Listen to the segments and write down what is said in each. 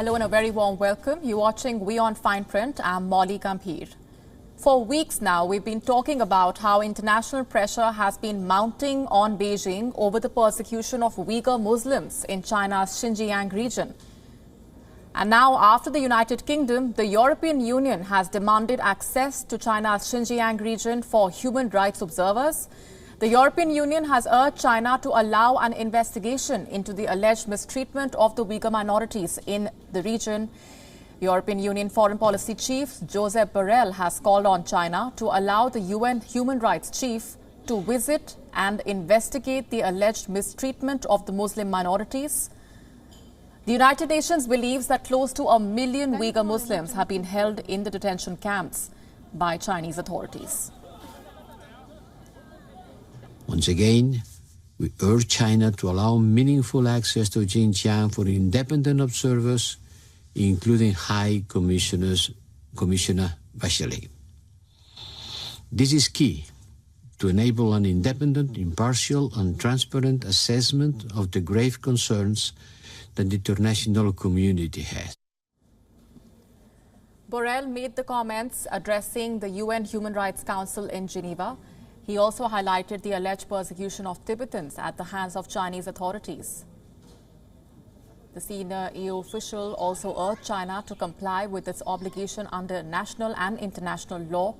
Hello and a very warm welcome. You're watching WION Fineprint. I'm Molly Gambhir. For weeks now, we've been talking about how international pressure has been mounting on Beijing over the persecution of Uyghur Muslims in China's Xinjiang region. And now, after the United Kingdom, the European Union has demanded access to China's Xinjiang region for human rights observers. The European Union has urged China to allow an investigation into the alleged mistreatment of the Uyghur minorities in the region. European Union Foreign Policy Chief Josep Borrell has called on China to allow the UN Human Rights Chief to visit and investigate the alleged mistreatment of the Muslim minorities. The United Nations believes that close to 1 million Uyghur Muslims have been held in the detention camps by Chinese authorities. Once again, we urge China to allow meaningful access to Xinjiang for independent observers, including High Commissioner Bachelet. This is key to enable an independent, impartial and transparent assessment of the grave concerns that the international community has. Borrell made the comments addressing the UN Human Rights Council in Geneva. He also highlighted the alleged persecution of Tibetans at the hands of Chinese authorities. The senior EU official also urged China to comply with its obligation under national and international law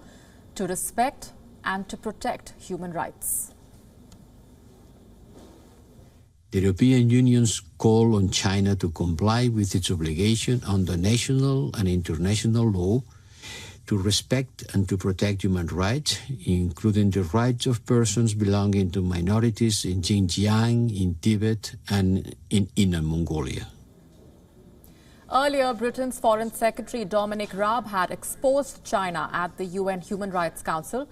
to respect and to protect human rights. The European Union's call on China to comply with its obligation under national and international law to respect and to protect human rights, including the rights of persons belonging to minorities in Xinjiang, in Tibet and in Inner Mongolia. Earlier, Britain's Foreign Secretary Dominic Raab had exposed China at the UN Human Rights Council.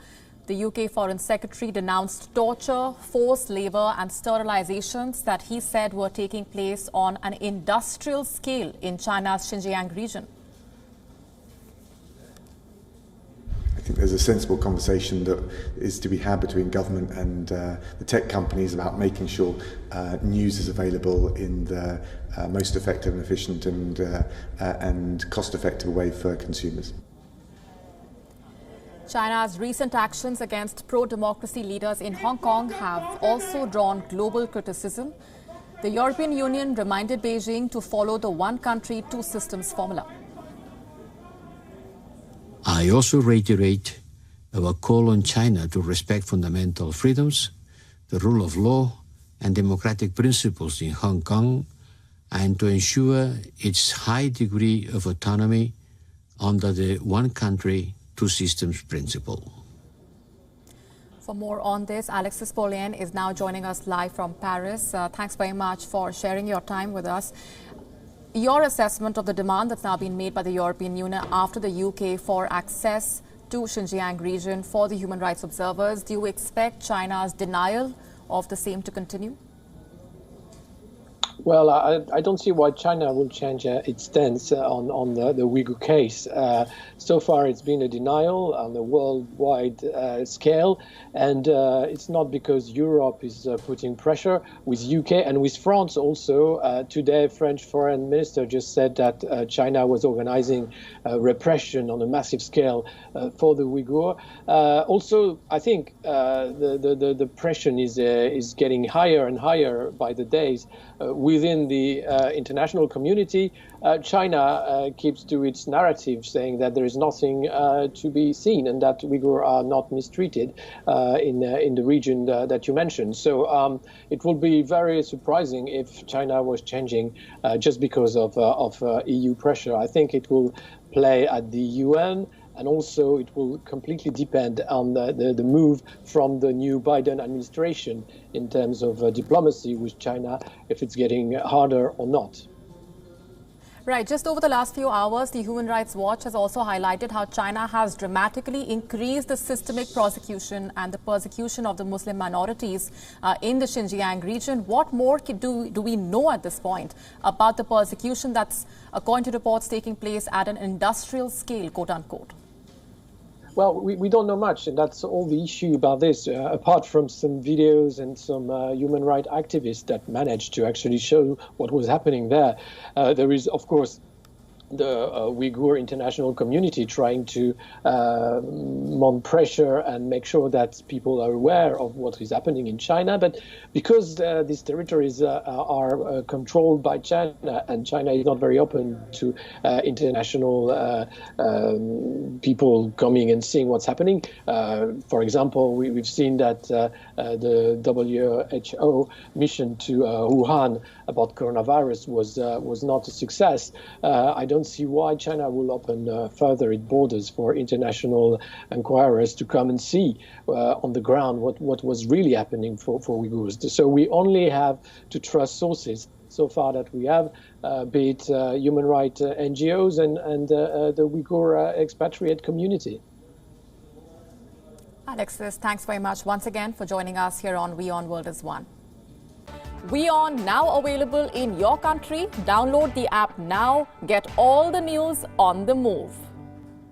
The UK Foreign Secretary denounced torture, forced labour and sterilizations that he said were taking place on an industrial scale in China's Xinjiang region. I think there's a sensible conversation that is to be had between government and the tech companies about making sure news is available in the most effective and efficient and cost-effective way for consumers. China's recent actions against pro-democracy leaders in Hong Kong have also drawn global criticism. The European Union reminded Beijing to follow the one country, two systems formula. I also reiterate our call on China to respect fundamental freedoms, the rule of law and democratic principles in Hong Kong, and to ensure its high degree of autonomy under the one country, two systems principle. For more on this, Alexis Paulien is now joining us live from Paris. Thanks very much for sharing your time with us. Your assessment of the demand that's now been made by the European Union after the UK for access to Xinjiang region for the human rights observers, do you expect China's denial of the same to continue? Well, I don't see why China will change its stance on the Uyghur case. So far, it's been a denial on a worldwide scale, and it's not because Europe is putting pressure with UK and with France also. Today, French foreign minister just said that China was organizing repression on a massive scale for the Uyghur. Also, I think the pressure is getting higher and higher by the days. Within the international community, China keeps to its narrative, saying that there is nothing to be seen and that Uyghur are not mistreated in the region that you mentioned. So it will be very surprising if China was changing just because of EU pressure. I think it will play at the UN. And also, it will completely depend on the move from the new Biden administration in terms of diplomacy with China, if it's getting harder or not. Right. Just over the last few hours, the Human Rights Watch has also highlighted how China has dramatically increased the systemic prosecution and the persecution of the Muslim minorities in the Xinjiang region. What more do we know at this point about the persecution that's, according to reports, taking place at an industrial scale, quote unquote? Well, we don't know much, and that's all the issue about this, apart from some videos and some human rights activists that managed to actually show what was happening there. There is, of course, the Uyghur international community trying to mount pressure and make sure that people are aware of what is happening in China. But because these territories are controlled by China, and China is not very open to international people coming and seeing what's happening. For example, we've seen that the WHO mission to Wuhan about coronavirus was not a success. I don't see why China will open further its borders for international inquirers to come and see on the ground what was really happening for Uyghurs. So we only have to trust sources so far that we have, be it human rights NGOs and the Uyghur expatriate community. Alexis, thanks very much once again for joining us here on WION World is One. WION now available in your country. Download the app now. Get all the news on the move.